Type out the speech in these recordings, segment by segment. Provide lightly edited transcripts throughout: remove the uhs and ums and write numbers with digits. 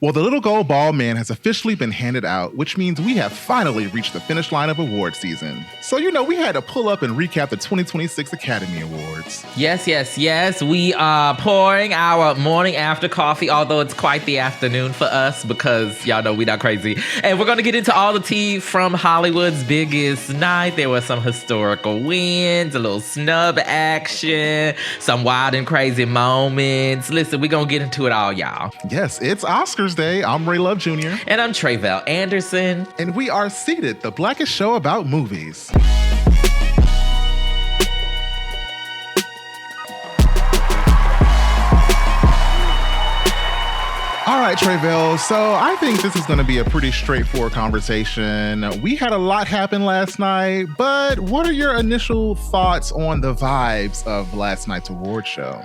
Well, the little gold ball man has officially been handed out, which means we have finally reached the finish line of award season. So, we had to pull up and recap the 2026 Academy Awards. Yes. We are pouring our morning after coffee, although it's quite the afternoon for us because y'all know we not crazy. And we're going to get into all the tea from Hollywood's biggest night. There were some historical wins, a little snub action, some wild and crazy moments. Listen, we're going to get into it all, y'all. Yes, it's Oscars Day. I'm Ray Love Jr. And I'm Tre'vell Anderson. And we are Seated, the blackest show about movies. All right, Tre'vell. So I think this is going to be a pretty straightforward conversation. We had a lot happen last night, but what are your initial thoughts on the vibes of last night's award show?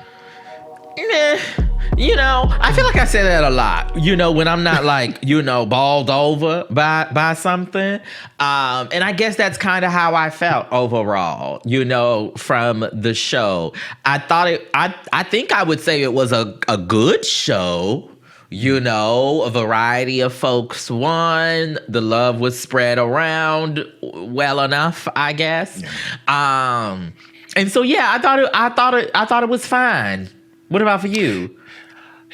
I feel like I say that a lot, when I'm not balled over by something. And I guess that's kind of how I felt overall, from the show. I think I would say it was a good show. A variety of folks won. The love was spread around well enough, I guess. Yeah. And so I thought it was fine. What about for you?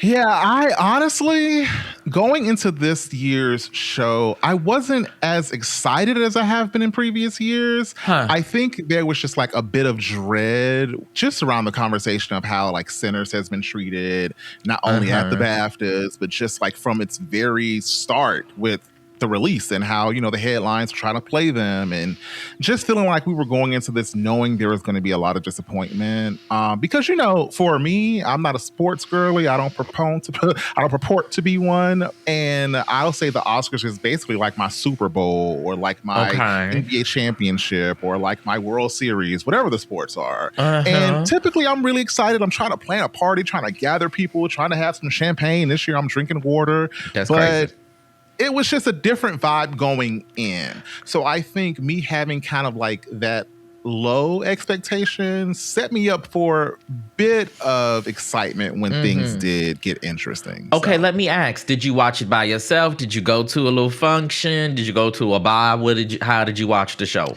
Yeah, I honestly, going into this year's show, I wasn't as excited as I have been in previous years. I think there was just a bit of dread just around the conversation of how Sinners has been treated, not only at the BAFTAs, but just from its very start with the release and how, the headlines try to play them, and just feeling like we were going into this knowing there was going to be a lot of disappointment. Because, for me, I'm not a sports girly. I don't purport to be one. And I'll say the Oscars is basically like my Super Bowl or my NBA championship or my World Series, whatever the sports are. And typically I'm really excited. I'm trying to plan a party, trying to gather people, trying to have some champagne. This year I'm drinking water. That's crazy. It was just a different vibe going in. So I think me having kind of that low expectation set me up for a bit of excitement when things did get interesting. Okay, let me ask. Did you watch it by yourself? Did you go to a little function? Did you go to a bar? How did you watch the show?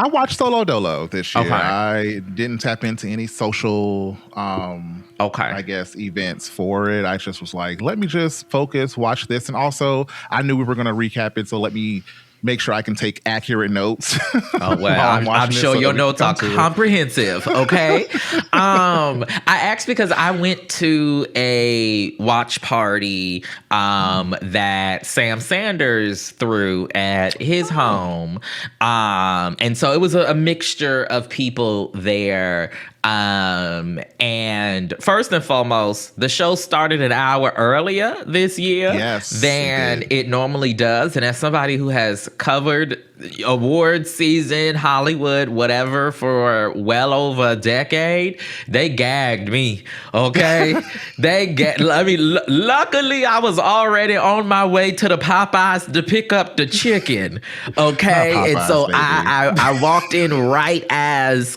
I watched Solo Dolo this year. Okay. I didn't tap into any social, I guess, events for it. I just was let me just focus, watch this. And also, I knew we were going to recap it, so let me make sure I can take accurate notes. Oh, well, I'm sure your notes are comprehensive, okay? I asked because I went to a watch party that Sam Sanders threw at his home. And so it was a mixture of people there. And first and foremost, the show started an hour earlier this year than it normally does. And as somebody who has covered award season, Hollywood, whatever, for well over a decade, they gagged me, okay? Luckily, I was already on my way to the Popeyes to pick up the chicken, okay? Popeyes, and so baby. I walked in right as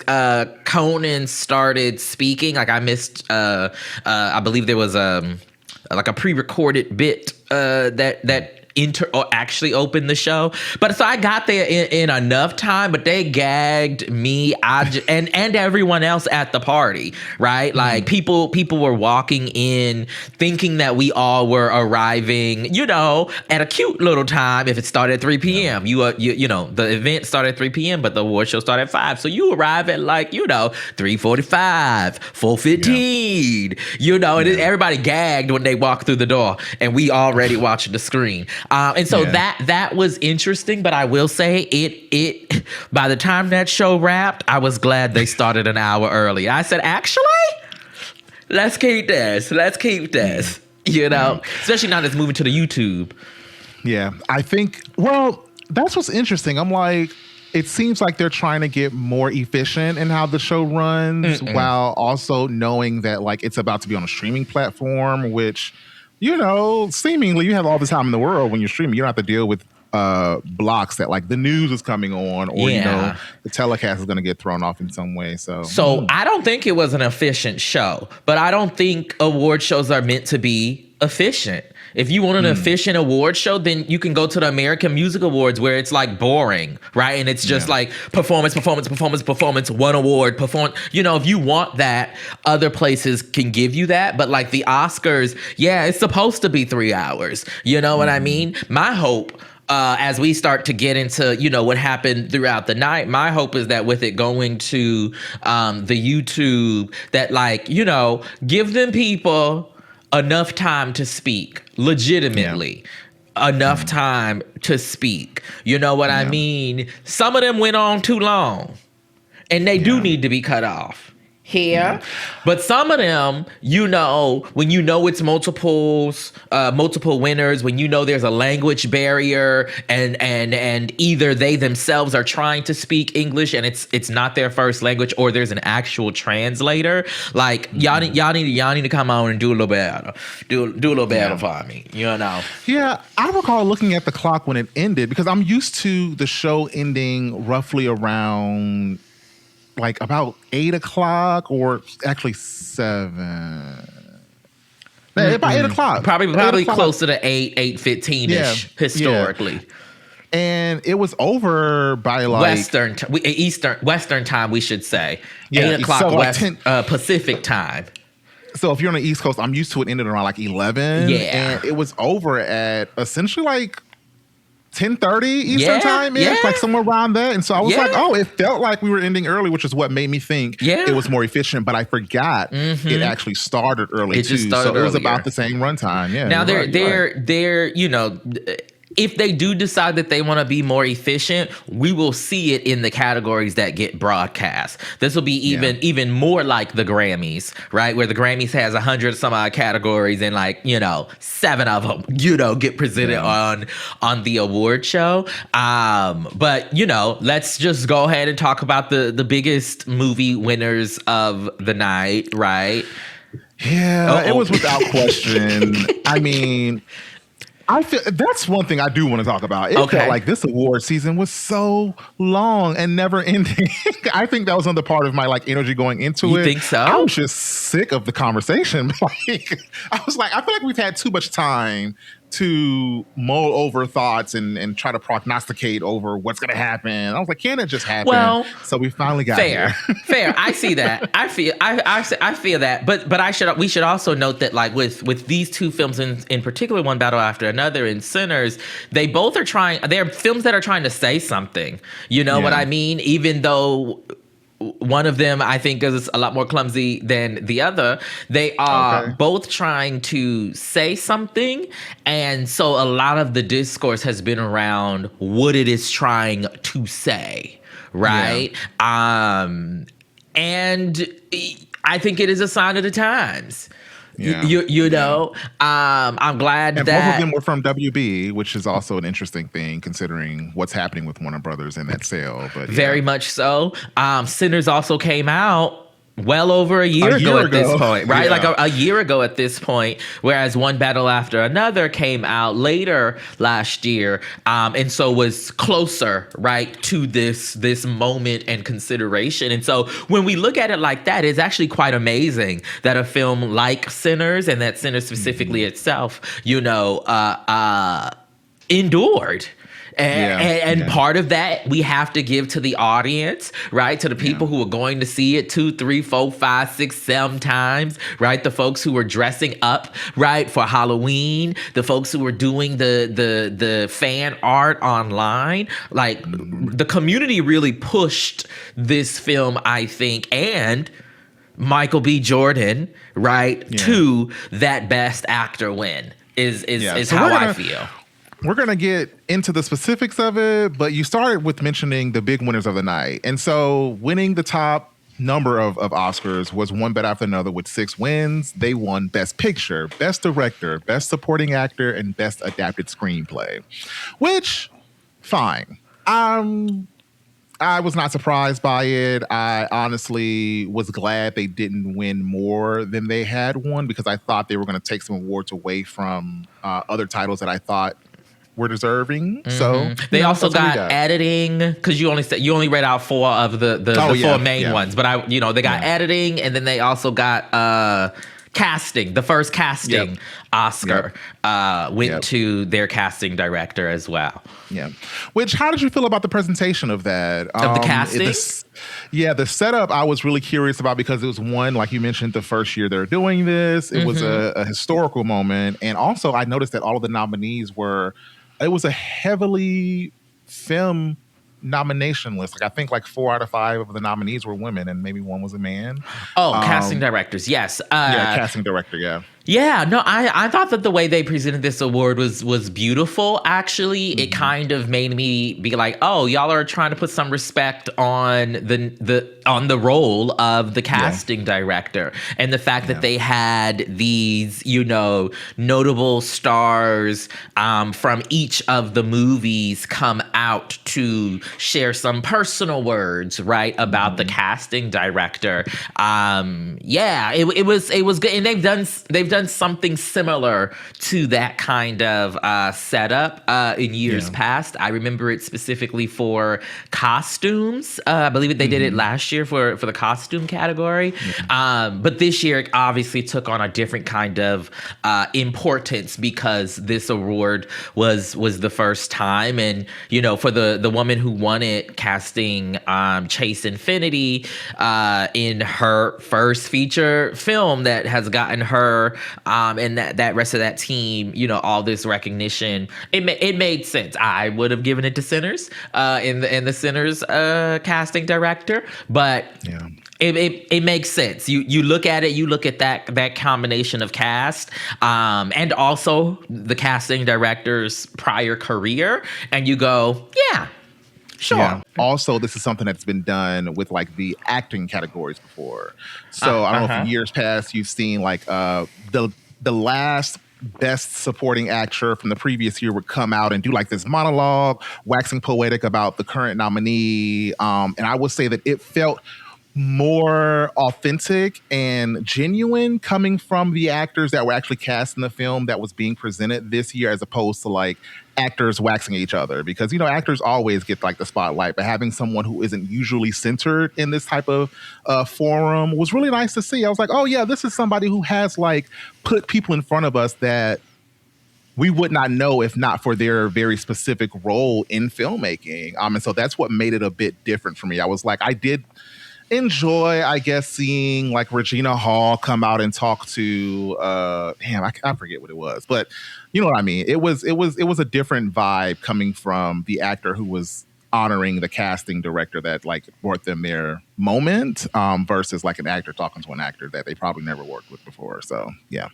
Conan started speaking. I missed, I believe there was a pre-recorded bit that actually opened the show. But so I got there in enough time, but they gagged me and everyone else at the party, right? People were walking in thinking that we all were arriving, at a cute little time. If it started at 3 p.m., the event started at 3 p.m., but the award show started at 5. So you arrive at 3:45, 4:15, and everybody gagged when they walked through the door, and we already watched the screen. And so that was interesting, but I will say it by the time that show wrapped, I was glad they started an hour early. I said, actually, let's keep this, especially now that's moving to the YouTube. Yeah, I think, that's what's interesting. I'm it seems like they're trying to get more efficient in how the show runs while also knowing that it's about to be on a streaming platform, which, seemingly you have all the time in the world when you're streaming. You don't have to deal with blocks that the news is coming on or, the telecast is going to get thrown off in some way. So I don't think it was an efficient show, but I don't think award shows are meant to be efficient. If you want an efficient award show, then you can go to the American Music Awards where it's like boring, right? And it's just like performance, one award, You know, if you want that, other places can give you that. But like the Oscars, it's supposed to be 3 hours. You know what I mean? My hope, as we start to get into, you know, what happened throughout the night, my hope is that with it going to the YouTube, that like, you know, give them people enough time to speak legitimately. Enough time to speak. You know what I mean? Some of them went on too long, and they do need to be cut off here. But some of them, you know, when you know it's multiple winners, when you know there's a language barrier, and either they themselves are trying to speak English and it's not their first language, or there's an actual translator. Like y'all need to come on and do a little better, do a little better for me. You know? Yeah, I recall looking at the clock when it ended, because I'm used to the show ending roughly around like about 8 o'clock, or actually 7. About 8 o'clock. Probably closer to 8:15-ish historically. Yeah. And it was over by like Western time, we should say. Yeah, 8 o'clock so like Pacific time. So if you're on the East Coast, I'm used to it ending around like 11. Yeah. And it was over at essentially like 10:30 Eastern time, like somewhere around that. And so I was like, oh, it felt like we were ending early, which is what made me think it was more efficient. But I forgot it actually started early it too. Just started so it was earlier. about the same runtime. Yeah. Now they're you know, if they do decide that they want to be more efficient, we will see it in the categories that get broadcast. This will be even more like the Grammys, right? Where the Grammys has 100 some odd categories, and like, you know, 7 of them, you know, get presented on the award show. But you know, let's just go ahead and talk about the biggest movie winners of the night, right? Yeah, it was without question. I mean, I feel that's one thing I do want to talk about. It felt like this award season was so long and never ending. I think that was another part of my like energy going into it. You think so? I was just sick of the conversation. Like, I was like, I feel like we've had too much time to mull over thoughts and try to prognosticate over what's going to happen. I was like, can it just happen? Well, so we finally got here. Fair. I see that. I feel that. But we should also note that like with these two films in particular, One Battle After Another and Sinners, they're films that are trying to say something. You know what I mean? Even though one of them, I think, is a lot more clumsy than the other. They are both trying to say something. And so a lot of the discourse has been around what it is trying to say, right? Yeah. And I think it is a sign of the times. Yeah. You know, I'm glad and that both of them were from WB, which is also an interesting thing considering what's happening with Warner Brothers and that sale. But very much so. Sinners also came out well over a year ago at this point, right? Like a year ago at this point, whereas One Battle After Another came out later last year, and so was closer, right, to this moment and consideration. And so when we look at it like that, it's actually quite amazing that a film like Sinners, and that Sinners specifically itself, you know, endured. And part of that we have to give to the audience, right? To the people who are going to see it 2, 3, 4, 5, 6, 7 times, right? The folks who were dressing up, right, for Halloween, the folks who were doing the fan art online. Like the community really pushed this film, I think, and Michael B. Jordan, right, to that Best Actor win is so how I feel. We're going to get into the specifics of it, but you started with mentioning the big winners of the night. And so winning the top number of Oscars was One Battle After Another with 6 wins. They won Best Picture, Best Director, Best Supporting Actor, and Best Adapted Screenplay, which, fine. I was not surprised by it. I honestly was glad they didn't win more than they had won, because I thought they were going to take some awards away from other titles that I thought were deserving. So they also got editing, because you only read out 4 of the 4 main ones, but they got editing, and then they also got casting, the first casting Oscar went to their casting director as well. Yeah. Which, how did you feel about the presentation of that? Of the casting? The setup I was really curious about because it was one, like you mentioned, the first year they're doing this. It was a historical moment. And also I noticed that all of the nominees it was a heavily film nomination list. Like I think like 4 out of 5 of the nominees were women and maybe one was a man. Casting directors. Yes. Casting director. Yeah. Yeah, no, I thought that the way they presented this award was beautiful. Actually, it kind of made me be like, oh, y'all are trying to put some respect on the role of the casting director, and the fact that they had these, notable stars from each of the movies come out to share some personal words, right, about the casting director. It was good, and they've done something similar to that kind of setup in years past. I remember it specifically for costumes. I believe they did it last year for the costume category. But this year it obviously took on a different kind of importance because this award was the first time. And, for the woman who won it, casting Chase Infinity in her first feature film that has gotten her and that rest of that team, all this recognition, it made sense. I would have given it to Sinners in the Sinners casting director, but it makes sense. You look at it, you look at that combination of cast and also the casting director's prior career, and you go, yeah. Sure. Yeah. Also, this is something that's been done with like the acting categories before. So I don't know if in years past you've seen like the last best supporting actor from the previous year would come out and do like this monologue, waxing poetic about the current nominee. And I would say that it felt more authentic and genuine coming from the actors that were actually cast in the film that was being presented this year, as opposed to like actors waxing each other, because actors always get like the spotlight, but having someone who isn't usually centered in this type of forum was really nice to see. I was like, oh yeah, this is somebody who has like put people in front of us that we would not know if not for their very specific role in filmmaking. And so that's what made it a bit different for me. I was like, I did enjoy, I guess, seeing like Regina Hall come out and talk to I forget what it was, but you know what I mean. It was a different vibe coming from the actor who was honoring the casting director that like brought them their moment versus like an actor talking to an actor that they probably never worked with before. So yeah.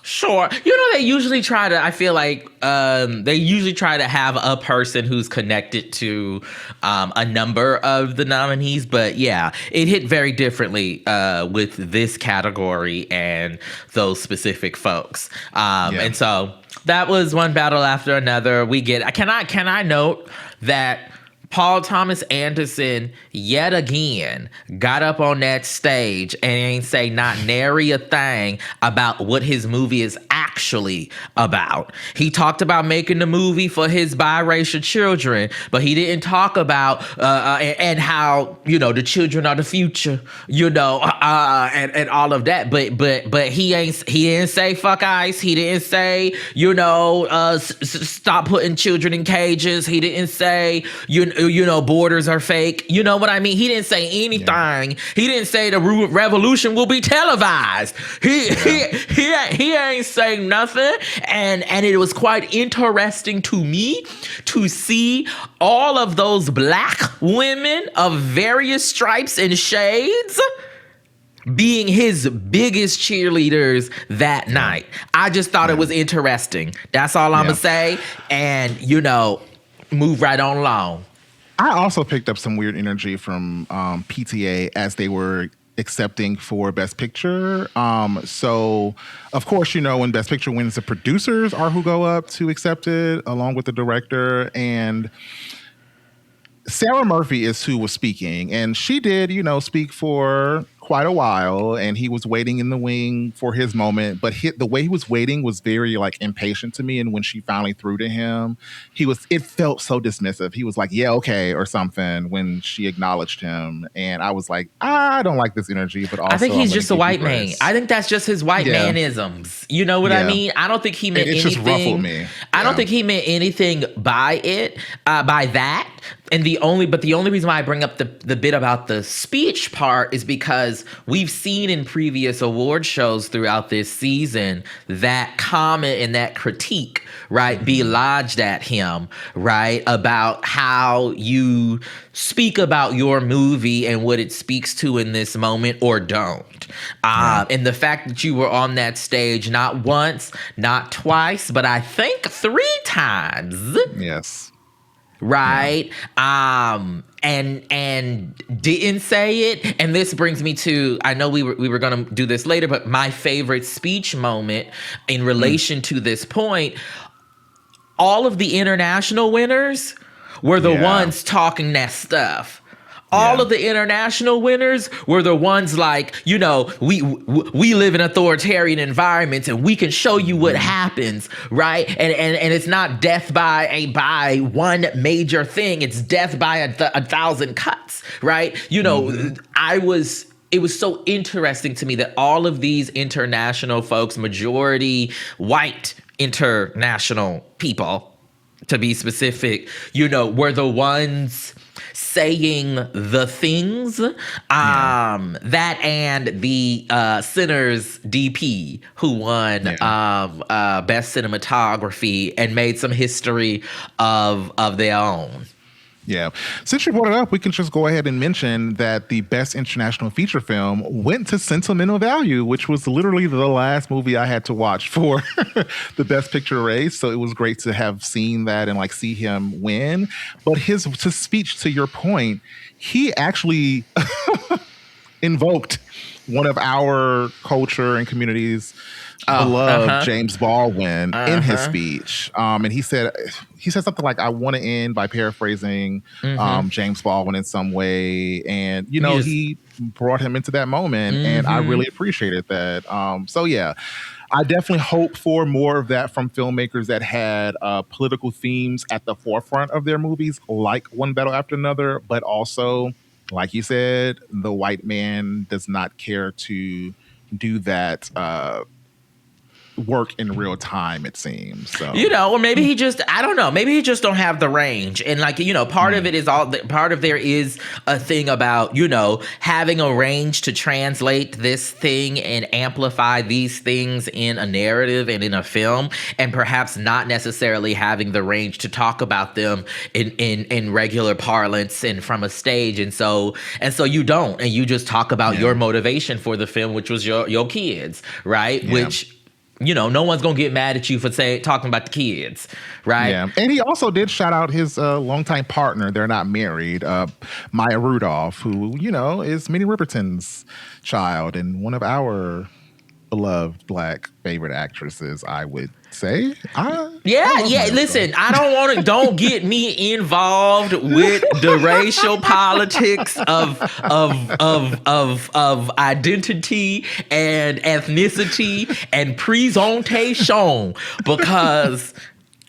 Sure. They usually try to, I feel like they usually try to have a person who's connected to a number of the nominees. But yeah, it hit very differently with this category and those specific folks. And so that was one battle after another. Can I note that Paul Thomas Anderson yet again got up on that stage and ain't say not nary a thing about what his movie is actually about. He talked about making the movie for his biracial children, but he didn't talk about and how the children are the future, and all of that. But he didn't say fuck ICE. He didn't say stop putting children in cages. He didn't say borders are fake. You know what I mean? He didn't say anything. Yeah. He didn't say the revolution will be televised. He ain't saying nothing. And it was quite interesting to me to see all of those black women of various stripes and shades being his biggest cheerleaders that night. I just thought it was interesting. That's all I'm gonna say. And move right on along. I also picked up some weird energy from PTA as they were accepting for Best Picture. So, of course, when Best Picture wins, the producers are who go up to accept it, along with the director. And Sarah Murphy is who was speaking. And she did, speak for quite a while, and he was waiting in the wing for his moment. But the way he was waiting was very like impatient to me. And when she finally threw to him, it felt so dismissive. He was like, "Yeah, okay," or something when she acknowledged him, and I was like, I don't like this energy. But also, I think he's just a white man. I think that's just his white manisms. You know what I mean? I don't think he meant anything. Just ruffled me. I don't think he meant anything by it, by that. And the only reason why I bring up the bit about the speech part is because we've seen in previous award shows throughout this season that comment and that critique, right, be lodged at him, right, about how you speak about your movie and what it speaks to in this moment or don't. And the fact that you were on that stage not once, not twice, but I think 3 times. Yes. Right. And didn't say it. And this brings me to, I know we were going to do this later, but my favorite speech moment in relation to this point, all of the international winners were the ones talking that stuff. All of the international winners were the ones like, you know, we live in authoritarian environments and we can show you what happens, right? And it's not death by one major thing. It's death by a thousand cuts, right? You know, it was so interesting to me that all of these international folks, majority white international people, to be specific, you know, were the ones saying the things that and the Sinners DP who won best cinematography and made some history of their own. Yeah. Since you brought it up, we can just go ahead and mention that the best international feature film went to Sentimental Value, which was literally the last movie I had to watch for the best picture race. So it was great to have seen that and like see him win. But his speech, to your point, he actually invoked one of our culture and community's beloved James Baldwin in his speech. And he said something like, I want to end by paraphrasing James Baldwin in some way. And, you know, he brought him into that moment. And I really appreciated that. So, yeah, I definitely hope for more of that from filmmakers that had political themes at the forefront of their movies, like One Battle After Another, but also, like you said, the white man does not care to do that work in real time, it seems. So, you know, or maybe he just, I don't know, maybe he just don't have the range. And like, you know, part of it is part of there is a thing about, you know, having a range to translate this thing and amplify these things in a narrative and in a film, and perhaps not necessarily having the range to talk about them in regular parlance and from a stage. And so you don't, and you just talk about your motivation for the film, which was your kids, right? Yeah. Which, you know, no one's gonna get mad at you for talking about the kids, right? Yeah, and he also did shout out his longtime partner. They're not married, Maya Rudolph, who, you know, is Minnie Riperton's child and one of our beloved Black favorite actresses, I would say. Listen, don't get me involved with the racial politics of identity and ethnicity and presentation, because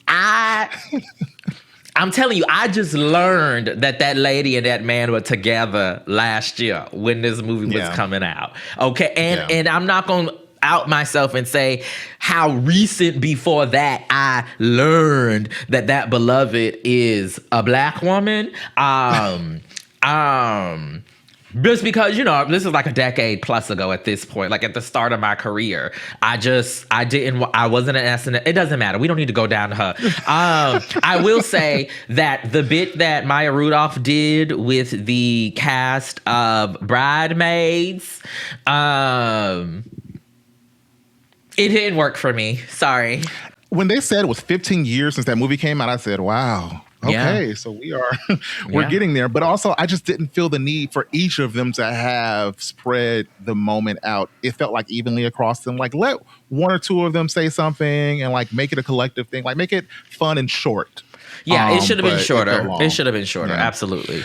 I'm telling you, I just learned that lady and that man were together last year when this movie was coming out. Okay, and I'm not gonna out myself and say how recent before that I learned that beloved is a Black woman. Just because, you know, this is like a decade plus ago at this point, like at the start of my career. I wasn't an SNL. It doesn't matter. We don't need to go down to her. I will say that the bit that Maya Rudolph did with the cast of Bridesmaids, it didn't work for me. Sorry. When they said it was 15 years since that movie came out, I said, wow. Okay, so we're getting there. But also, I just didn't feel the need for each of them to have spread the moment out. It felt like evenly across them. Like, let one or two of them say something and like make it a collective thing. Like, make it fun and short. Yeah, it should have been shorter. It should have been shorter. Yeah. Absolutely.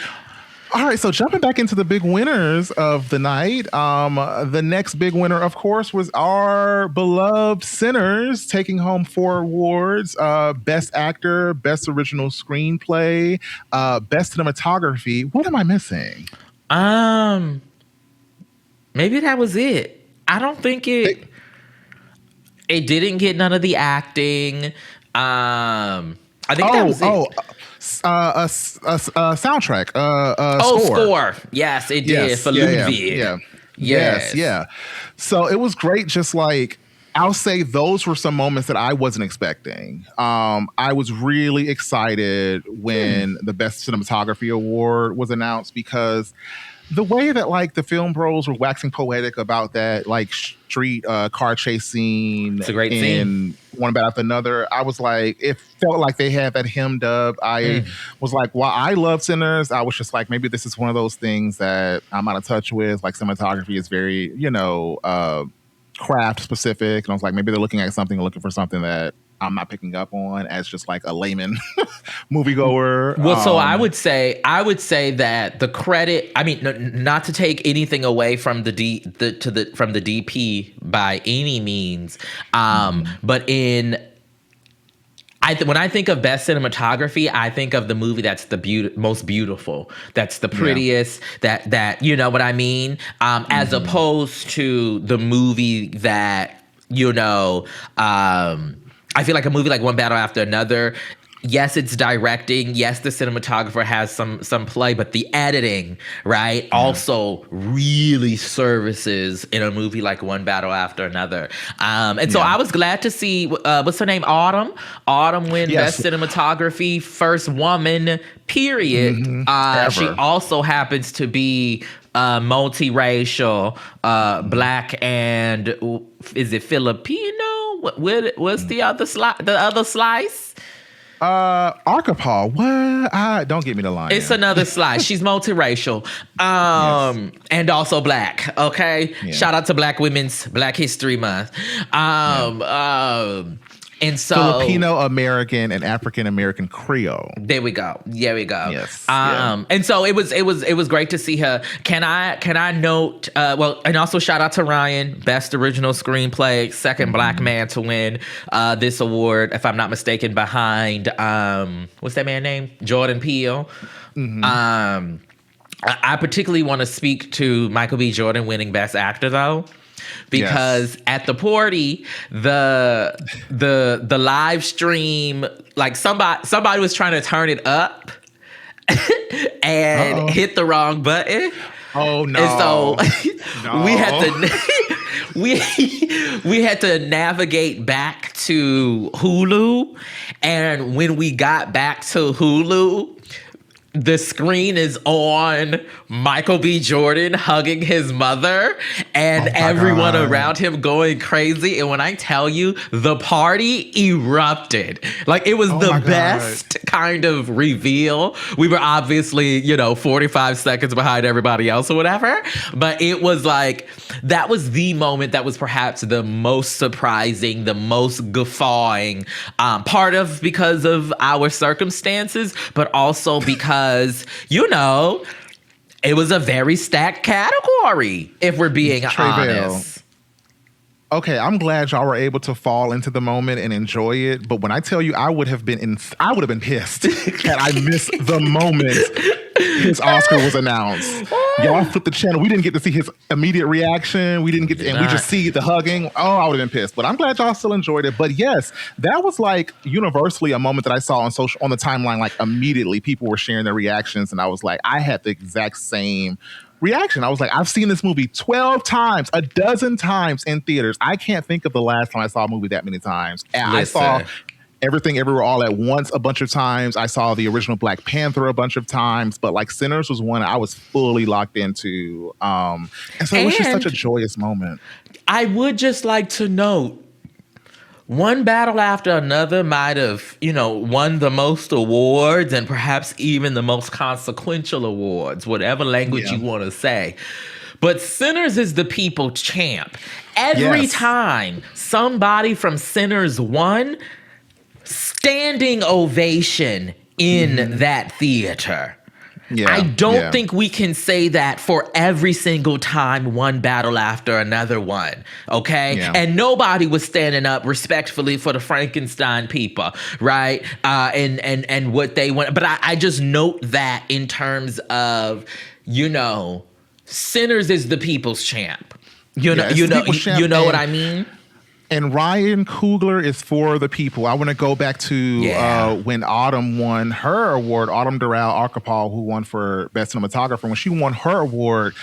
All right, so jumping back into the big winners of the night, the next big winner, of course, was our beloved Sinners, taking home 4 awards: Best Actor, Best Original Screenplay, Best Cinematography. What am I missing? Maybe that was it. I don't think it. It didn't get none of the acting. I think that was it. Soundtrack. Score. Yes, it did for Ludwig. Yes. So it was great. Just like, I'll say those were some moments that I wasn't expecting. I was really excited when the Best Cinematography Award was announced, because the way that like the film bros were waxing poetic about that like street car chase scene, it's a great scene, one bad after another, I was like, it felt like they had that hymned up. I was like, while I love Sinners, I was just like, maybe this is one of those things that I'm out of touch with. Like, cinematography is very, craft specific, and I was like, maybe they're looking for something that I'm not picking up on as just like a layman moviegoer. Well, so I would say that the credit, I mean, not to take anything away from the DP by any means, but when I think of best cinematography, I think of the movie that's the most beautiful, that's the prettiest, that you know what I mean, as opposed to the movie that I feel like a movie like One Battle After Another. Yes, it's directing. Yes, the cinematographer has some play, but the editing, right, also really services in a movie like One Battle After Another. So I was glad to see, what's her name? Autumn win Best Cinematography, first woman, period. She also happens to be multiracial, black, and is it Filipino? What's the other slice? Arkapaw. What? Don't get me the line. It's another slice. She's multiracial, and also black. Okay, shout out to Black History Month. And so Filipino American and African American Creole. There we go. Yes. And so it was great to see her. Can I note? And also shout out to Ryan, Best Original Screenplay, second Black man to win this award, if I'm not mistaken, behind what's that man's name? Jordan Peele. I particularly want to speak to Michael B. Jordan winning Best Actor, though. Because at the party, the live stream, like somebody was trying to turn it up and hit the wrong button. Oh no! And so we had to navigate back to Hulu, and when we got back to Hulu, the screen is on Michael B. Jordan hugging his mother and everyone around him going crazy. And when I tell you, the party erupted. Like, it was the best kind of reveal. We were obviously, 45 seconds behind everybody else or whatever. But it was like, that was the moment that was perhaps the most surprising, the most guffawing, because of our circumstances, but also because it was a very stacked category, if we're being honest. Okay, I'm glad y'all were able to fall into the moment and enjoy it. But when I tell you, I would have been pissed that I missed the moment his Oscar was announced. Y'all flipped the channel. We didn't get to see his immediate reaction. We didn't get to, and we just see the hugging. Oh, I would have been pissed. But I'm glad y'all still enjoyed it. But yes, that was like universally a moment that I saw on the timeline. Like, immediately people were sharing their reactions, and I was like, I had the exact same reaction. I was like, I've seen this movie 12 times, a dozen times in theaters. I can't think of the last time I saw a movie that many times. And I saw Everything Everywhere All at Once a bunch of times. I saw the original Black Panther a bunch of times, but like Sinners was one I was fully locked into. And so it was just such a joyous moment. I would just like to note, One Battle After Another might have, won the most awards and perhaps even the most consequential awards, whatever language you want to say. But Sinners is the people champ. Every time somebody from Sinners won, standing ovation in that theater. I don't think we can say that for every single time, one battle after another one. Okay. Yeah. And nobody was standing up respectfully for the Frankenstein people. Right. And what they want. But I just note that in terms of, Sinners is the people's champ. You know what I mean? And Ryan Coogler is for the people. I want to go back to when Autumn won her award, Autumn Durald Arkapaw, who won for Best Cinematographer. When she won her award,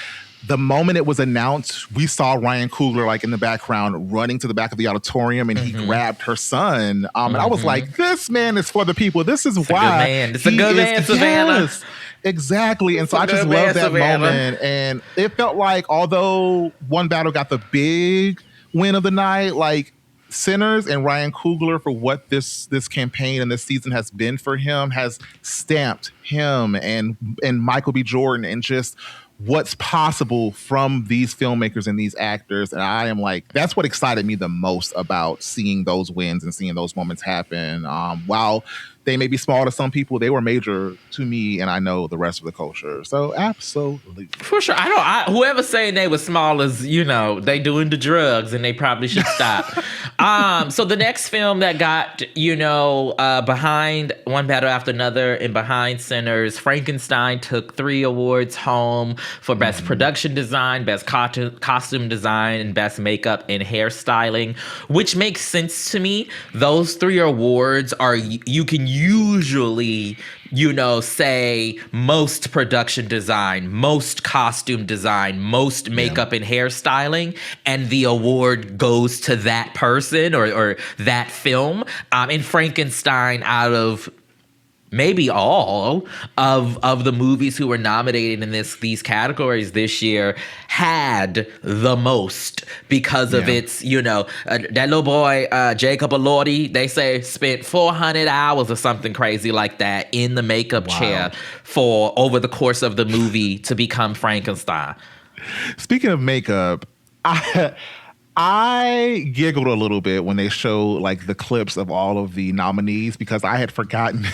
the moment it was announced, we saw Ryan Coogler like in the background running to the back of the auditorium, and he grabbed her son. And I was like, this man is for the people. This is why. It's a good man, Savannah. Yes, exactly. And so I just love that moment. And it felt like, although One Battle got the big win of the night, like Sinners and Ryan Coogler, for what this campaign and this season has been for him, has stamped him and Michael B. Jordan and just what's possible from these filmmakers and these actors. And I am like, that's what excited me the most about seeing those wins and seeing those moments happen. While they may be small to some people, they were major to me, and I know the rest of the culture. So absolutely. For sure. Whoever's saying they were small is, they doing the drugs, and they probably should stop. So the next film that got, behind One Battle After Another and behind Sinners, Frankenstein took 3 awards home for Best Production Design, Best Costume Design, and Best Makeup and Hairstyling, which makes sense to me. Those 3 awards are, you can usually, say most production design, most costume design, most makeup and hairstyling, and the award goes to that person or that film. In Frankenstein, out of maybe all of the movies who were nominated in these categories this year, had the most because of its, that little boy, Jacob Elordi, they say spent 400 hours or something crazy like that in the makeup chair for over the course of the movie to become Frankenstein. Speaking of makeup, I giggled a little bit when they showed like the clips of all of the nominees, because I had forgotten.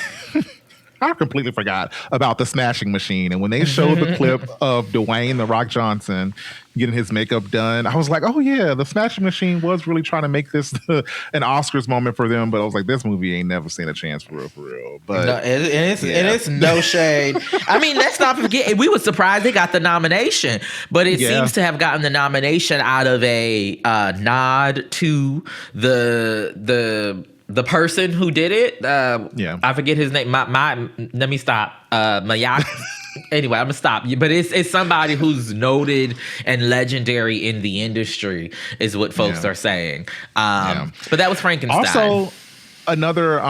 I completely forgot about the smashing machine. And when they showed the clip of Dwayne "The Rock" Johnson getting his makeup done, I was like, oh yeah, the smashing machine was really trying to make this an Oscars moment for them. But I was like, this movie ain't never seen a chance for real. But no, it's no shade. I mean, let's not forget, we were surprised they got the nomination, but it seems to have gotten the nomination out of a nod to the person who did it. I forget his name. Let me stop. Mayak. Anyway, I'm gonna stop you. But it's somebody who's noted and legendary in the industry, is what folks are saying. But that was Frankenstein. Also, another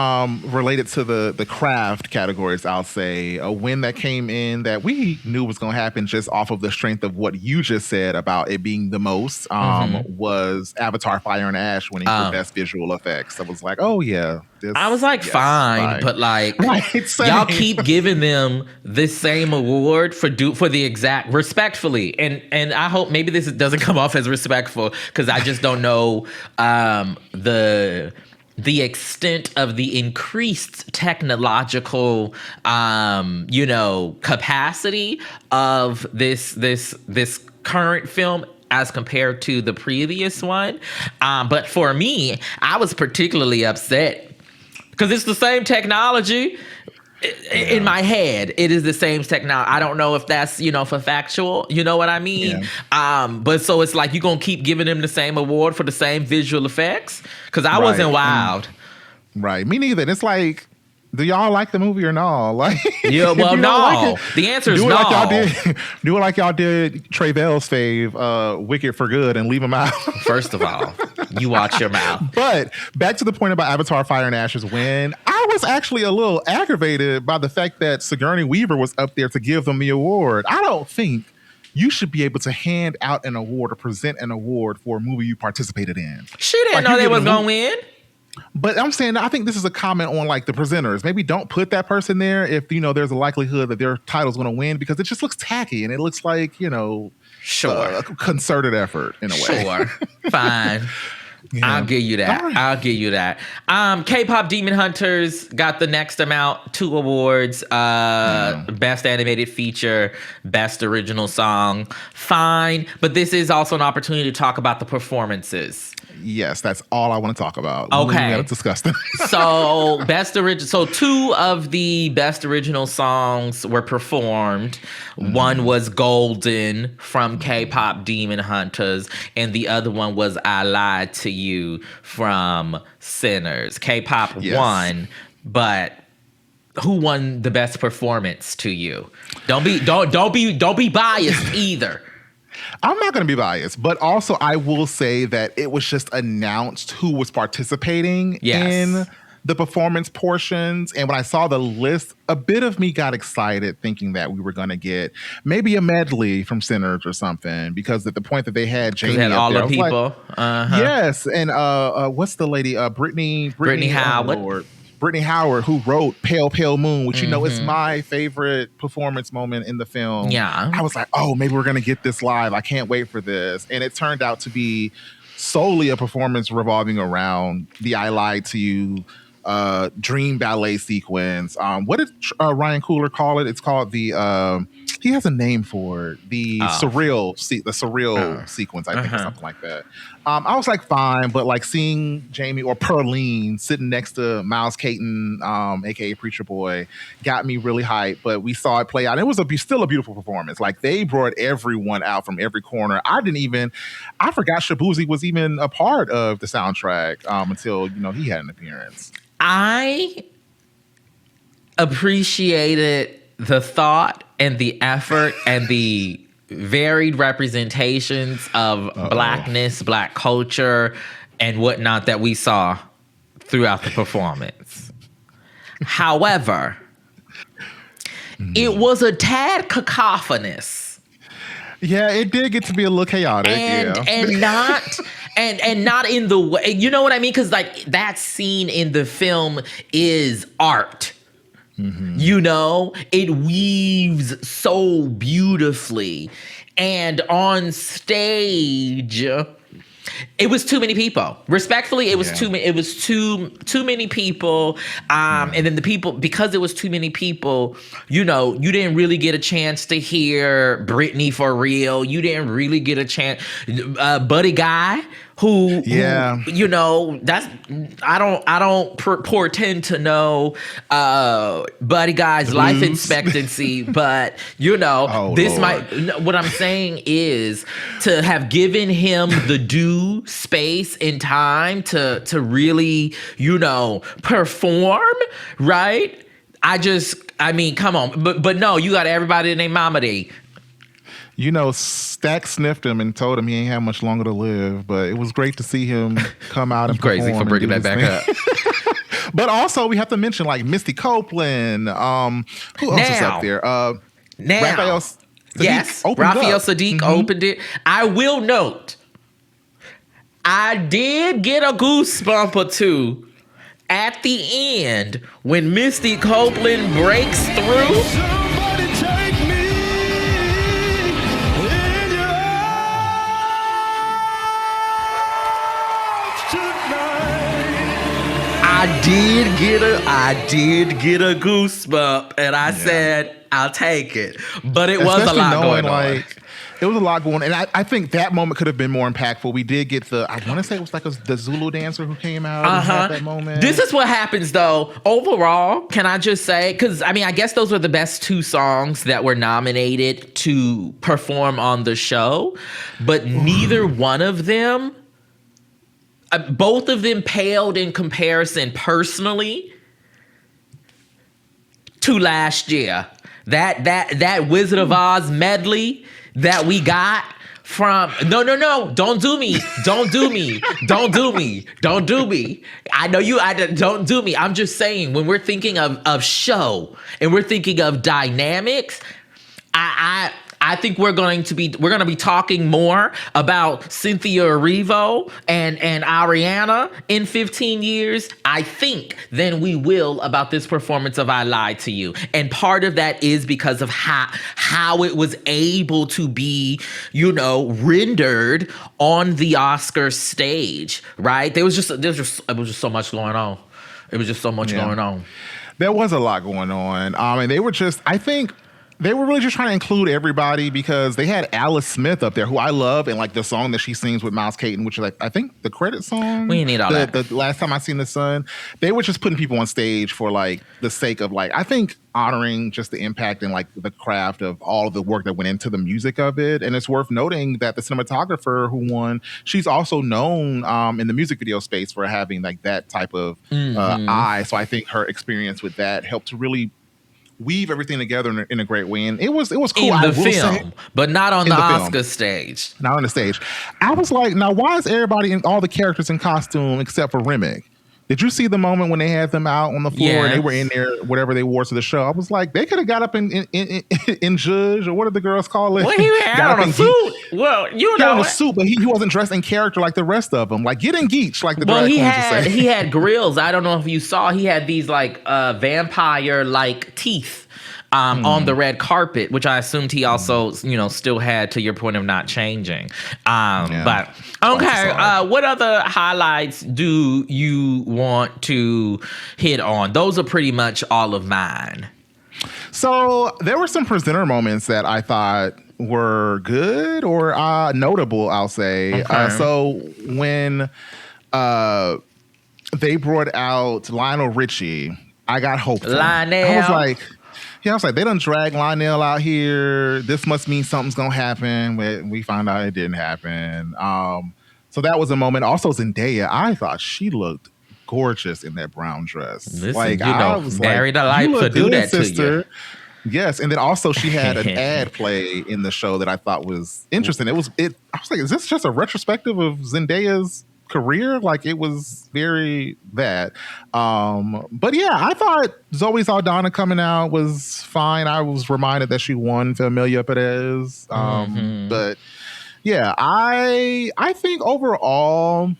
related to the craft categories, I'll say, a win that came in that we knew was going to happen just off of the strength of what you just said about it being the most, was Avatar: Fire and Ash winning for Best Visual Effects. I was like, oh yeah. I was like, fine, but like, y'all keep giving them this same award for the exact, respectfully, and I hope maybe this doesn't come off as respectful, because I just don't know the extent of the increased technological, capacity of this current film as compared to the previous one. But for me, I was particularly upset because it's the same technology. In my head, it is the same technology. I don't know if that's, for factual, you know what I mean? Yeah. But so it's like, you're going to keep giving them the same award for the same visual effects? Because I wasn't wild. Right. Me neither. And it's like, do y'all like the movie or no? Like, yeah, well, no. Like the answer is no. Do it like y'all did Tre'vell's fave, Wicked for Good, and leave him out. First of all, you watch your mouth. But back to the point about Avatar: Fire and Ash's win, I was actually a little aggravated by the fact that Sigourney Weaver was up there to give them the award. I don't think you should be able to hand out an award or present an award for a movie you participated in. She didn't know they was going to win. But I'm saying, I think this is a comment on like the presenters. Maybe don't put that person there if, there's a likelihood that their title's going to win, because it just looks tacky and it looks like, sure, a concerted effort in a way. Sure. Fine. I'll give you that. Right. I'll give you that. K-pop Demon Hunters got the next amount, 2 awards. Best animated feature, best original song. Fine, but this is also an opportunity to talk about the performances. Yes, that's all I want to talk about. Okay. We gotta discuss them. So 2 of the best original songs were performed. One was Golden from K-pop Demon Hunters, and the other one was I Lied to You from Sinners. K-pop won, but who won the best performance to you? Don't be biased either. I'm not going to be biased, but also I will say that it was just announced who was participating in the performance portions. And when I saw the list, a bit of me got excited thinking that we were going to get maybe a medley from Sinners or something, because at the point that they had Jamie had up all there, the people. Like, yes. And what's the lady? Brittany Howard. Lord. Brittany Howard, who wrote Pale Pale Moon, which, you know, is my favorite performance moment in the film. Yeah. I was like, oh, maybe we're going to get this live. I can't wait for this. And it turned out to be solely a performance revolving around the I Lied to You dream ballet sequence. What did Ryan Coogler call it? It's called the... he has a name for it. The surreal sequence, I think, or something like that. I was like, fine, but like seeing Jamie or Perline sitting next to Miles Caton, aka Preacher Boy, got me really hyped. But we saw it play out. And it was still a beautiful performance. Like, they brought everyone out from every corner. I forgot Shabuzi was even a part of the soundtrack until, you know, he had an appearance. I appreciated the thought and the effort and the varied representations of blackness, black culture, and whatnot that we saw throughout the performance. However, it was a tad cacophonous. Yeah, it did get to be a little chaotic. And not in the way, you know what I mean? Because like that scene in the film is art. You know, it weaves so beautifully. And on stage, it was too many people. Respectfully, it was too many people. And then the people, because it was too many people, you know, you didn't really get a chance to hear Britney for real. You didn't really get a chance. Buddy Guy, who you know, I don't portend to know Buddy Guy's life expectancy, but you know, what I'm saying is to have given him the due space and time to really, you know, perform, right? I mean, come on, but no, you got everybody named Mama D. You know, Stack sniffed him and told him he ain't have much longer to live, but it was great to see him come out and crazy for bringing that back up. But also, we have to mention like Misty Copeland. Who else is up there? Raphael Sadiq opened it. I will note, I did get a goosebump or two at the end when Misty Copeland breaks through. I did get a goosebump, and I said, I'll take it. But it was a lot going on. It was a lot going on. And I think that moment could have been more impactful. We did get I want to say it was like the Zulu dancer who came out at that moment. This is what happens, though. Overall, can I just say, because, I mean, I guess those were the best 2 songs that were nominated to perform on the show. But neither one of them, both of them paled in comparison personally to last year. That Wizard of Oz medley that we got from no, don't do me. I know you. Don't do me. I'm just saying, when we're thinking of show and we're thinking of dynamics, I I think we're going to be talking more about Cynthia Erivo and Ariana in 15 years, I think, than we will about this performance of I Lied to You. And part of that is because of how it was able to be, rendered on the Oscar stage, right? It was just so much going on. It was just so much going on. There was a lot going on. And they were just, I think they were really just trying to include everybody because they had Alice Smith up there, who I love, and like the song that she sings with Miles Caton, which is like, I think the credit song. We need all that. The last time I seen the sun, they were just putting people on stage for like the sake of like, I think honoring just the impact and like the craft of all of the work that went into the music of it. And it's worth noting that the cinematographer who won, she's also known in the music video space for having like that type of eye. So I think her experience with that helped to really weave everything together in a great way. And it was cool. In the film, but not on the Oscar stage. Not on the stage. I was like, now why is everybody in all the characters in costume except for Remick? Did you see the moment when they had them out on the floor and they were in there, whatever they wore to the show? I was like, they could have got up in Judge, or what did the girls call it? Well, he had on a suit. Well, he had on a suit, but he wasn't dressed in character like the rest of them. Like, get in Geach, like the drag queens would say. He had grills. I don't know if you saw. He had these like vampire-like teeth. On the red carpet, which I assumed he also, still had, to your point of not changing. But okay, what other highlights do you want to hit on? Those are pretty much all of mine. So there were some presenter moments that I thought were good or notable, I'll say. Okay. So when they brought out Lionel Richie, I got hopeful. Lionel. I was like, they done drag Lionel out here. This must mean something's gonna happen. We found out it didn't happen. So that was a moment. Also, Zendaya, I thought she looked gorgeous in that brown dress. Listen, I was Barry the Light to do that sister. To you. Yes, and then also she had an ad play in the show that I thought was interesting. I was like, is this just a retrospective of Zendaya's career? Like, it was very that. But yeah, I thought Zoe Saldana coming out was fine. I was reminded that she won Familia Perez. But yeah, I think overall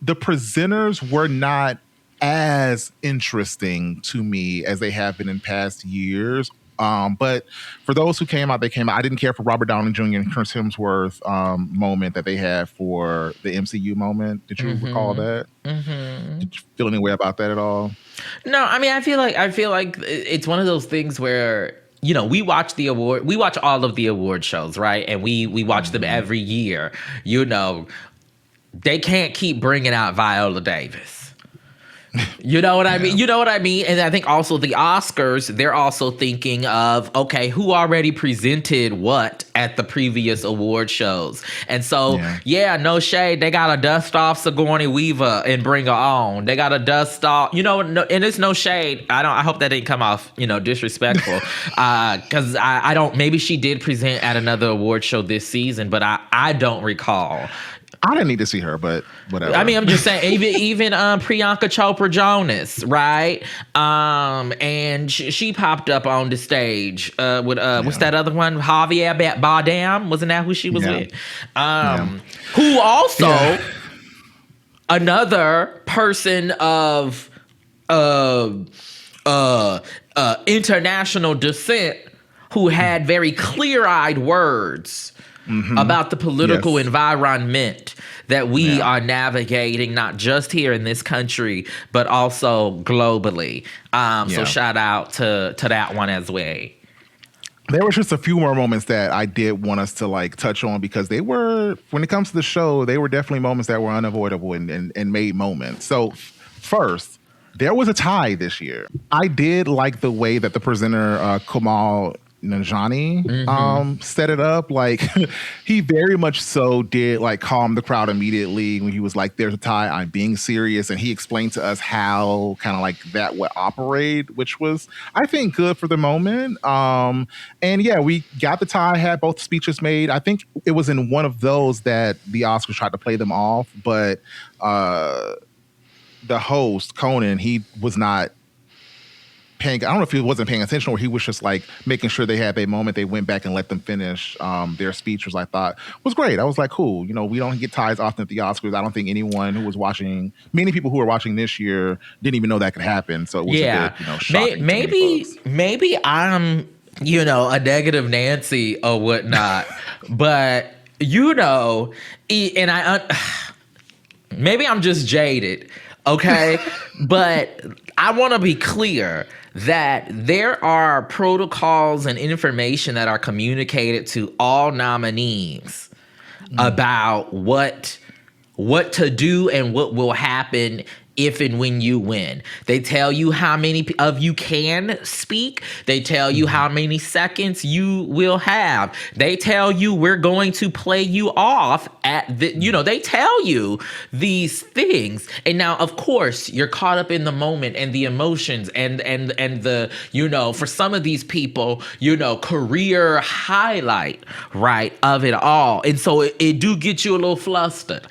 the presenters were not as interesting to me as they have been in past years. But for those who came out, they came out. I didn't care for Robert Downey Jr. and Chris Hemsworth moment that they had for the MCU moment. Did you recall that? Did you feel any way about that at all? No, I mean, I feel like it's one of those things where, we watch all of the award shows, right? And we watch them every year. They can't keep bringing out Viola Davis. You know what I mean? You know what I mean? And I think also the Oscars, they're also thinking of, okay, who already presented what at the previous award shows? And so, no shade. They got to dust off Sigourney Weaver and bring her on. They got to dust off, and it's no shade. I hope that didn't come off, disrespectful. Because I don't, maybe she did present at another award show this season, but I don't recall. I didn't need to see her, but whatever. I mean, I'm just saying, even Priyanka Chopra Jonas, right? And she popped up on the stage with what's that other one? Javier Bardem, wasn't that who she was with? Who also another person of international descent who had very clear-eyed words about the political environment that we are navigating, not just here in this country, but also globally. So shout out to that one as well. There was just a few more moments that I did want us to like touch on because they were, when it comes to the show, they were definitely moments that were unavoidable and made moments. So first, there was a tie this year. I did like the way that the presenter, Kumail Nanjiani set it up. Like, he very much so did like calm the crowd immediately when he was like, there's a tie, I'm being serious. And he explained to us how kind of like that would operate, which was, I think, good for the moment. And yeah, we got the tie, had both speeches made. I think it was in one of those that the Oscars tried to play them off, but the host, Conan, he was not I don't know if he wasn't paying attention or he was just like making sure they had their moment. They went back and let them finish their speech, which I thought was great. I was like, cool. You know, we don't get ties often at the Oscars. I don't think anyone who was watching, many people who were watching this year didn't even know that could happen. So it was a bit, shocking. Maybe I'm, a negative Nancy or whatnot, but maybe I'm just jaded. Okay. But I want to be clear that there are protocols and information that are communicated to all nominees about what to do and what will happen if and when you win. They tell you how many of you can speak. They tell you how many seconds you will have. They tell you we're going to play you off they tell you these things. And now, of course, you're caught up in the moment and the emotions and the, for some of these people, career highlight, right, of it all. And so it do get you a little flustered.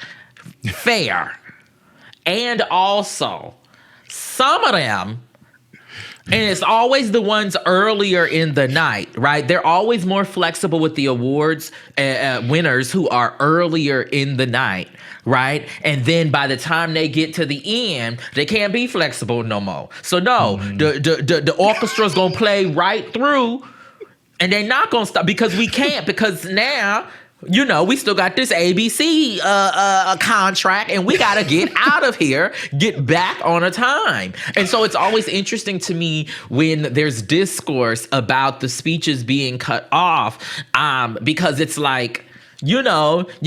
Fair. And also, some of them, and it's always the ones earlier in the night, right? They're always more flexible with the awards winners who are earlier in the night, right? And then by the time they get to the end, they can't be flexible no more. So no, the orchestra's gonna play right through, and they're not gonna stop because we can't, because now, we still got this ABC contract, and we got to get out of here, get back on a time. And so it's always interesting to me when there's discourse about the speeches being cut off, because it's like, you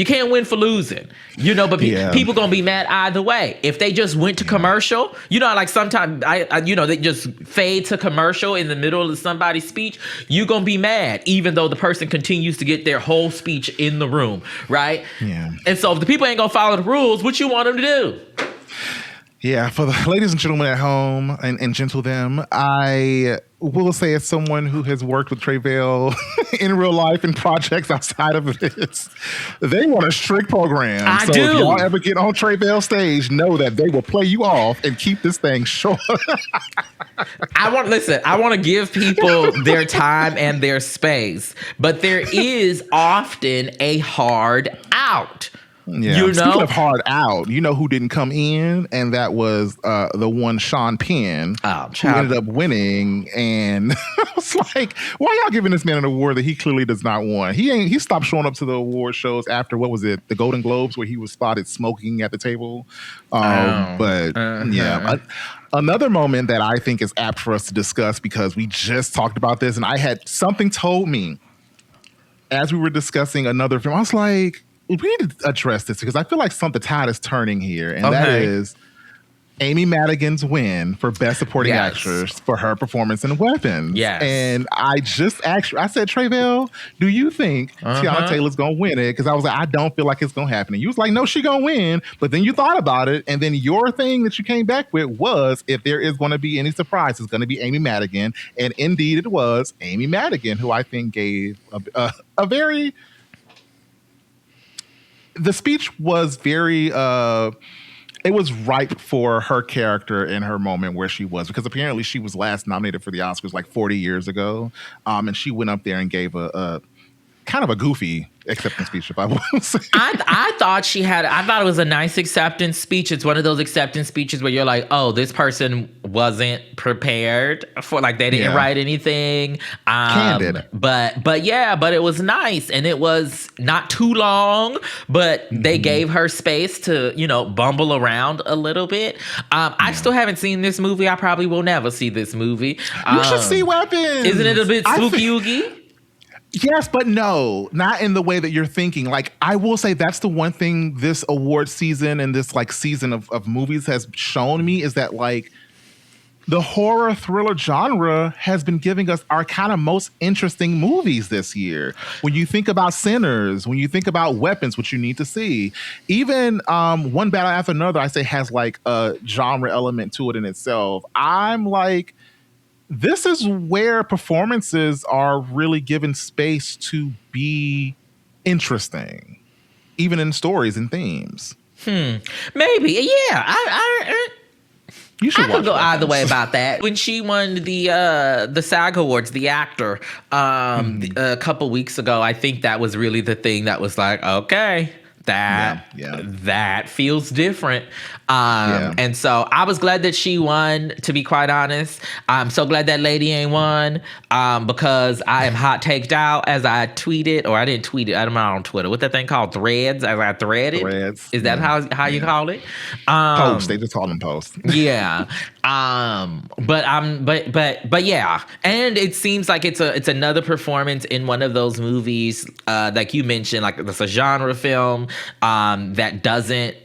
can't win for losing, but people gonna be mad either way. If they just went to commercial, like sometimes they just fade to commercial in the middle of somebody's speech, you gonna be mad, even though the person continues to get their whole speech in the room, right? Yeah. And so if the people ain't gonna follow the rules, what you want them to do? Yeah, for the ladies and gentlemen at home and gentle them, I will say, as someone who has worked with Tre'vell in real life and projects outside of this, they want a strict program. If y'all ever get on Tre'vell's stage, know that they will play you off and keep this thing short. I want to give people their time and their space, but there is often a hard out. Yeah. Speaking of hard out, who didn't come in, and that was the one Sean Penn, who ended up winning. And I was like, why y'all giving this man an award that he clearly does not want? He stopped showing up to the award shows after, what was it, the Golden Globes, where he was spotted smoking at the table. Another moment that I think is apt for us to discuss, because we just talked about this, and I had something told me as we were discussing another film. I was like, we need to address this, because I feel like the tide is turning here, and that is Amy Madigan's win for Best Supporting Actress for her performance in Weapons. Yes. And I just asked, I said, Tre'vell, do you think Tiana Taylor's going to win it? Because I was like, I don't feel like it's going to happen. And you was like, no, she going to win. But then you thought about it, and then your thing that you came back with was, if there is going to be any surprise, it's going to be Amy Madigan. And indeed it was Amy Madigan, who I think gave a very... The speech was very, it was ripe for her character and her moment where she was, because apparently she was last nominated for the Oscars like 40 years ago. And she went up there and gave a kind of a goofy acceptance speech, if I want to say. I thought it was a nice acceptance speech. It's one of those acceptance speeches where you're like, oh, this person wasn't prepared for, like, they didn't write anything. Candid. But it was nice, and it was not too long, but they gave her space to, bumble around a little bit. I still haven't seen this movie. I probably will never see this movie. You should see Weapons. Isn't it a bit spooky-oogie? Yes, but no, not in the way that you're thinking. Like, I will say that's the one thing this award season and this like season of movies has shown me, is that like the horror thriller genre has been giving us our kind of most interesting movies this year. When you think about Sinners, when you think about Weapons, which you need to see, even One Battle After Another, I say has like a genre element to it in itself. I'm like, this is where performances are really given space to be interesting, even in stories and themes. Maybe, yeah. You should I watch could go either way Reference. about that. When she won the SAG Awards, the actor, a couple weeks ago, I think that was really the thing that was like, okay, that feels different. And so I was glad that she won, to be quite honest. I'm so glad that lady ain't won, because I am hot taked out, as I tweeted, or I didn't tweet it. I'm not on Twitter. What that thing called? Threads? As I threaded? Threads. Is that how you call it? Post. They just call them posts. Yeah. But yeah. And it seems like it's another performance in one of those movies, like you mentioned, like it's a genre film, that doesn't,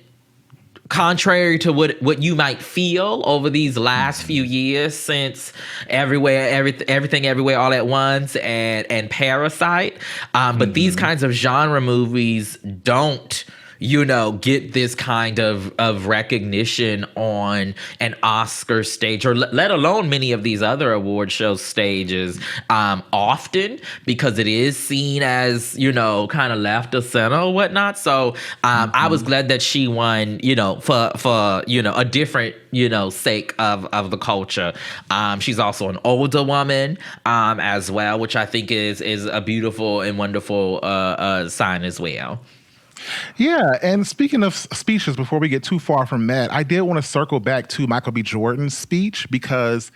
contrary to what you might feel over these last few years since everything everywhere all at once and Parasite, but these kinds of genre movies don't get this kind of recognition on an Oscar stage, or let alone many of these other award show stages, often, because it is seen as, kind of left of center or whatnot. So I was glad that she won, for a different, sake of the culture. She's also an older woman, as well, which I think is a beautiful and wonderful sign as well. Yeah, and speaking of speeches, before we get too far from that, I did want to circle back to Michael B. Jordan's speech, because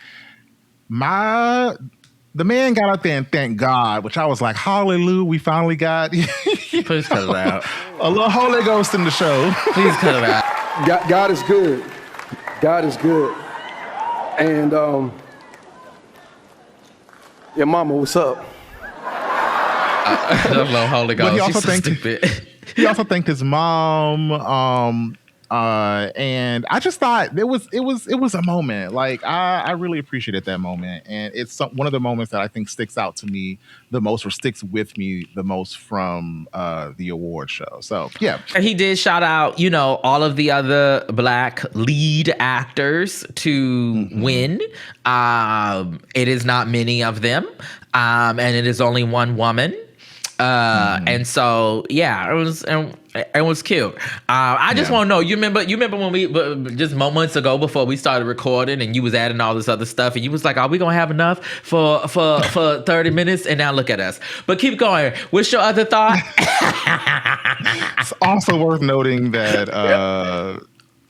the man got up there and thanked God, which I was like, hallelujah, we finally got Please cut it out. A little Holy Ghost in the show. Please cut it out. God is good. God is good. And yeah, Mama, what's up? The little Holy Ghost. But She's so stupid. He also thanked his mom, and I just thought it was a moment. Like I really appreciated that moment, and it's one of the moments that I think sticks out to me the most, or sticks with me the most from the award show. So yeah, he did shout out, all of the other Black lead actors to win. It is not many of them, and it is only one woman. And so, yeah, it was cute. I just want to know, you remember when we, just moments ago before we started recording, and you was adding all this other stuff, and you was like, are we going to have enough for 30 minutes? And now look at us. But keep going. What's your other thought? It's also worth noting that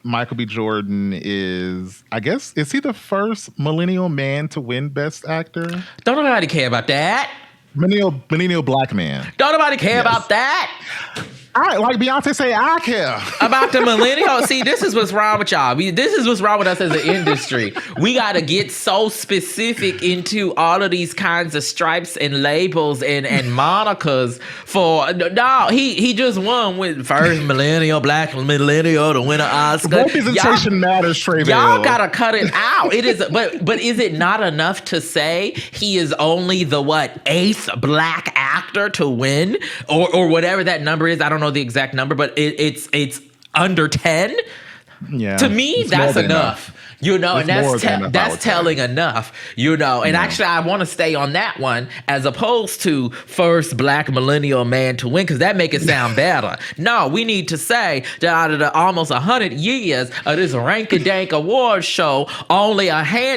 Michael B. Jordan is he the first millennial man to win Best Actor? Don't nobody care about that. Millennial black man. Don't nobody care about that. Like Beyonce say, I care about the millennial. See, this is what's wrong with y'all. This is what's wrong with us as an industry. We got to get so specific into all of these kinds of stripes and labels and monikers for. No, he just won with first black millennial to win an Oscar. Representation matters, Tre'vell. Y'all gotta cut it out. It is, but is it not enough to say he is only the eighth black actor to win, or whatever that number is? I don't know the exact number, but it's under 10. Yeah, to me, that's enough. And that's telling enough, and actually I want to stay on that one as opposed to first black millennial man to win, because that make it sound better. No, we need to say that out of the almost 100 years of this rank-a-dank award show, only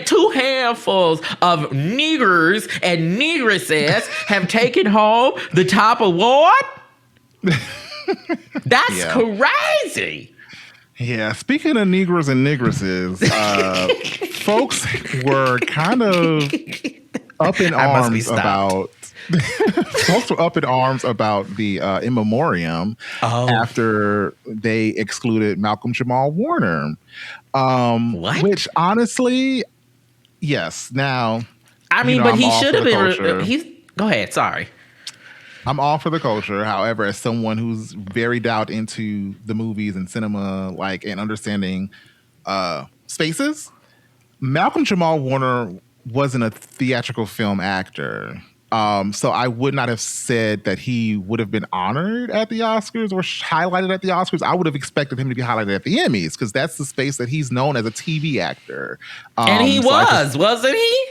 two handfuls of niggers and negresses have taken home the top award. That's crazy. Yeah, speaking of Negroes and Negresses, folks were kind of up in arms about. Folks were up in arms about the in memoriam after they excluded Malcolm Jamal Warner. Which honestly, yes. Now, I mean, but he should have been. Go ahead. Sorry. I'm all for the culture. However, as someone who's very dialed into the movies and cinema, and understanding spaces, Malcolm Jamal Warner wasn't a theatrical film actor. So I would not have said that he would have been honored at the Oscars or highlighted at the Oscars. I would have expected him to be highlighted at the Emmys, because that's the space that he's known as a TV actor. And he wasn't he?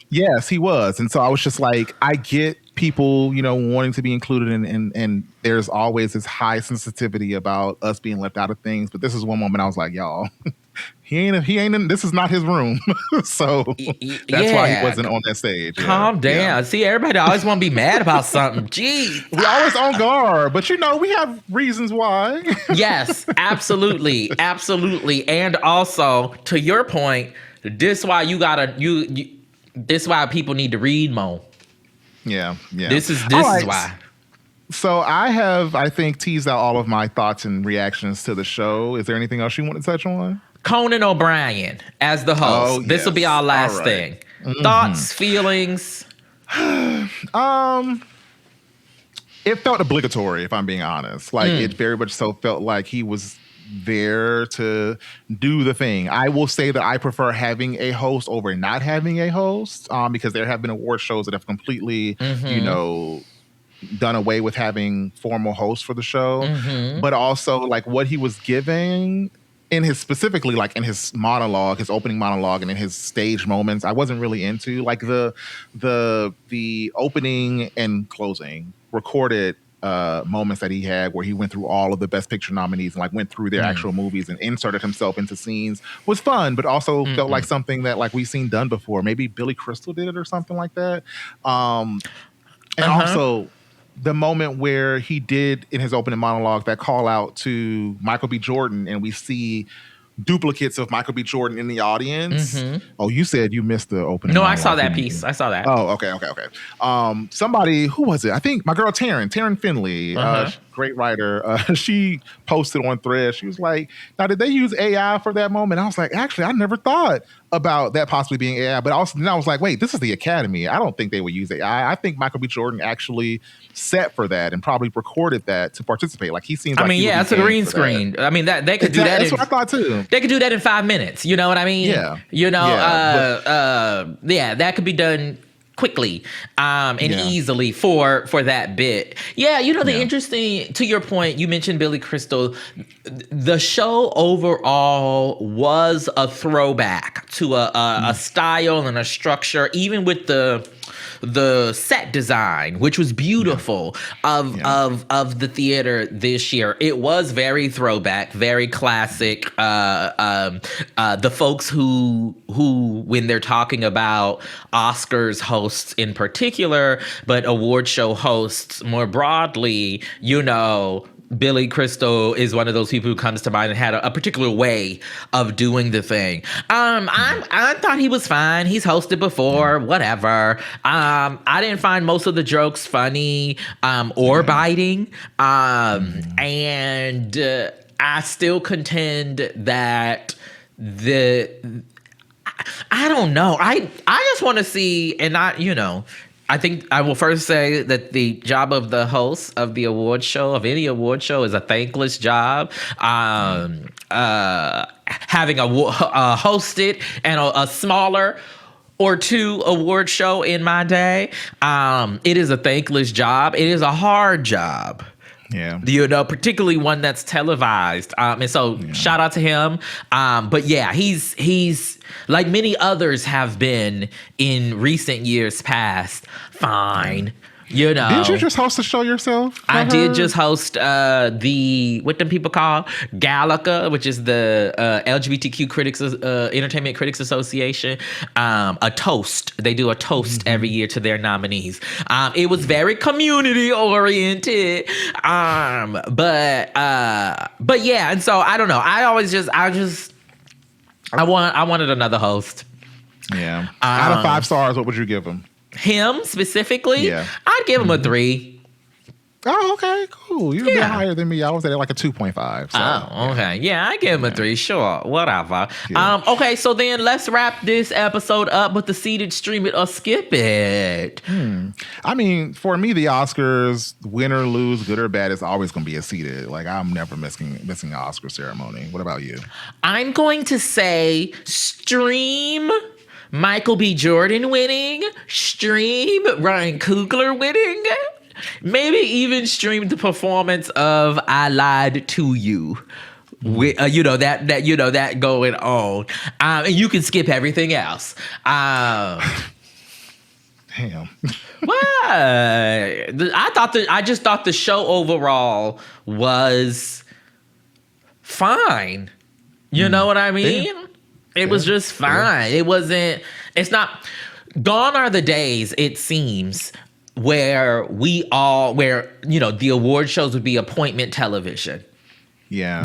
Yes, he was. And so I was just like, I get people, wanting to be included and there's always this high sensitivity about us being left out of things. But this is one moment I was like, y'all, he ain't in, this is not his room. So that's why he wasn't on that stage. Calm down. Yeah. See, everybody always want to be mad about something. Jeez. We always on guard, but we have reasons why. Yes, absolutely. Absolutely. And also, to your point, this why you gotta this why people need to read more. Yeah. This is why. So I think, teased out all of my thoughts and reactions to the show. Is there anything else you want to touch on? Conan O'Brien as the host. This will be our last thing. Mm-hmm. Thoughts, feelings? It felt obligatory, if I'm being honest. Like, it very much so felt like he was there to do the thing. I will say that I prefer having a host over not having a host, because there have been award shows that have completely, done away with having formal hosts for the show. But also, like, what he was giving in his specifically, like in his monologue, his opening monologue, and in his stage moments, I wasn't really into. Like the opening and closing recorded moments that he had where he went through all of the Best Picture nominees and like went through their actual movies and inserted himself into scenes was fun, but also felt like something that like we've seen done before. Maybe Billy Crystal did it or something like that. And also the moment where he did in his opening monologue that call out to Michael B. Jordan, and we see duplicates of Michael B. Jordan in the audience. Oh, you said you missed the opening. No, I saw that piece. I saw that. Oh, okay. Somebody, who was it? I think my girl Taryn Finley, great writer. She posted on Threads. She was like, "Now, did they use AI for that moment?" I was like, "Actually, I never thought about that possibly being AI." But also, then I was like, "Wait, this is the Academy. I don't think they would use AI. I think Michael B. Jordan actually set for that and probably recorded that to participate. Like, he seems. It's a green screen. That. I mean, that they could do that. That's what I thought too. They could do that in 5 minutes. You know what I mean? Yeah. That could be done quickly and easily for that bit. Yeah, the interesting, to your point, you mentioned Billy Crystal. The show overall was a throwback to a style and a structure, even with the set design, which was beautiful of the theater this year. It was very throwback, very classic. The folks who when they're talking about Oscars hosts in particular, but award show hosts more broadly, Billy Crystal is one of those people who comes to mind and had a particular way of doing the thing. I thought he was fine. He's hosted before, whatever. I didn't find most of the jokes funny or biting. And I still contend that I don't know. I just want to see, and I think I will first say that the job of the host of the award show, of any award show, is a thankless job. Having hosted and a smaller or two award show in my day, it is a thankless job. It is a hard job. Yeah. Particularly one that's televised. And so shout out to him. But yeah, he's like many others have been in recent years past, fine. Didn't you just host a show yourself? I did just host the, what do people call, Gallica, which is the LGBTQ critics, Entertainment Critics Association, a toast. They do a toast every year to their nominees. It was very community oriented, but yeah. And so I don't know. I wanted another host. Yeah. Out of 5 stars, what would you give him? Him specifically? Yeah. I'd give him a 3. Oh, okay, cool. You're a bit higher than me. I was at like a 2.5. So, okay. Yeah, I give him a 3. Sure, whatever. Yeah. Okay, so then let's wrap this episode up with the seated stream it or skip it. I mean, for me, the Oscars, win or lose, good or bad, is always going to be a seated. Like, I'm never missing an Oscar ceremony. What about you? I'm going to say stream Michael B. Jordan winning, stream Ryan Coogler winning, maybe even stream the performance of I Lied to You. With, that going on. And you can skip everything else. Damn. What? I just thought the show overall was fine. You know what I mean? It was just fine. It wasn't. It's not. Gone are the days. It seems where the award shows would be appointment television. Yeah.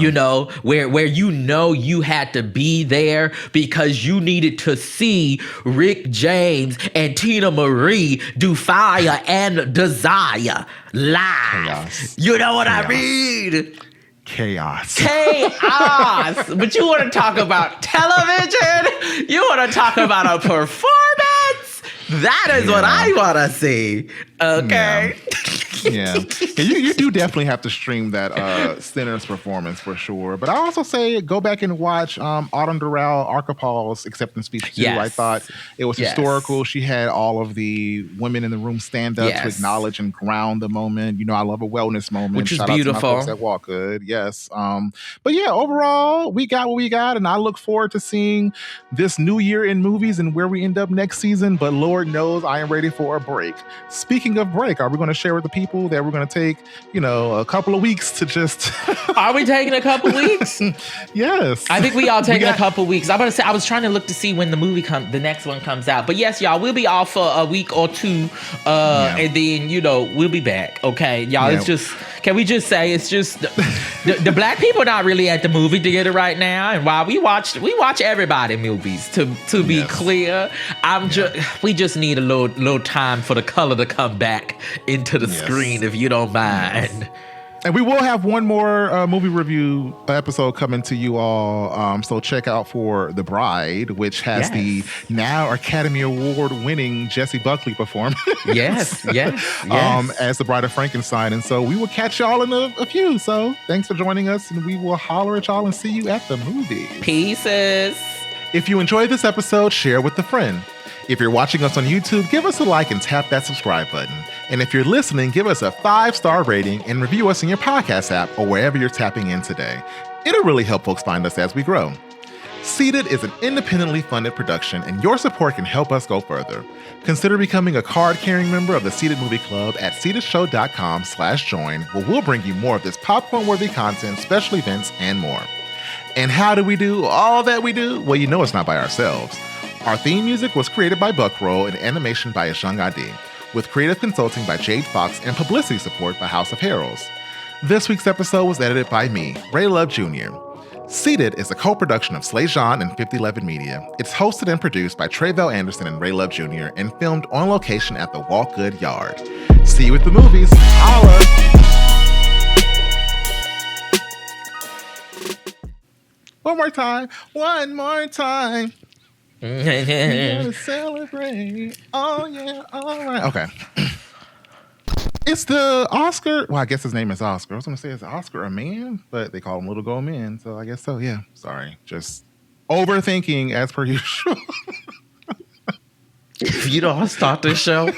Where you had to be there because you needed to see Rick James and Tina Marie do Fire and Desire live. Chaos. You know what I mean? Chaos. But you want to talk about television? You want to talk about a performance? That is what I want to see. Okay. Yeah. You do definitely have to stream that Sinner's performance for sure. But I also say go back and watch Autumn Durald Arkapaws acceptance speech too. Yes. I thought it was historical. She had all of the women in the room stand up to acknowledge and ground the moment. I love a wellness moment. Which is Shout beautiful. out to my folks at Walk Good. Yes. But yeah, overall, we got what we got, and I look forward to seeing this new year in movies and where we end up next season. But Lord knows I am ready for a break. Speaking of break, are we going to share with the people that we're going to take, a couple of weeks to just... Are we taking a couple weeks? Yes. I think we all taking a couple weeks. I'm going to say, I was trying to look to see when the next one comes out. But yes, y'all, we'll be off for a week or two. And then, we'll be back. Okay, y'all, it's just... Can we just say it's just the black people not really at the movie theater right now, and while we watch everybody movies to be clear, we just need a little time for the color to come back into the screen, if you don't mind. And we will have one more movie review episode coming to you all. So check out for The Bride, which has the now Academy Award winning Jessie Buckley performance. Yes. As the Bride of Frankenstein. And so we will catch y'all in a few. So thanks for joining us, and we will holler at y'all and see you at the movies. Pieces. If you enjoyed this episode, share with a friend. If you're watching us on YouTube, give us a like and tap that subscribe button. And if you're listening, give us a 5-star rating and review us in your podcast app or wherever you're tapping in today. It'll really help folks find us as we grow. Seated is an independently funded production, and your support can help us go further. Consider becoming a card-carrying member of the Seated Movie Club at seatedshow.com/join, where we'll bring you more of this popcorn-worthy content, special events, and more. And how do we do all that we do? Well, it's not by ourselves. Our theme music was created by Buckroll and animation by Ashung Adi, with creative consulting by Jade Fox and publicity support by House of Heralds. This week's episode was edited by me, Ray Love Jr. Seated is a co-production of Slay Jean and 5011 Media. It's hosted and produced by Tre'vell Anderson and Ray Love Jr. and filmed on location at the Walk Good Yard. See you at the movies. Holla! One more time. We're gonna celebrate. Oh yeah, all right. Okay. It's the Oscar. Well, I guess his name is Oscar. I was gonna say it's Oscar a man, but they call him Little Gold Men, so I guess so. Yeah. Sorry, just overthinking as per usual. You don't start this show.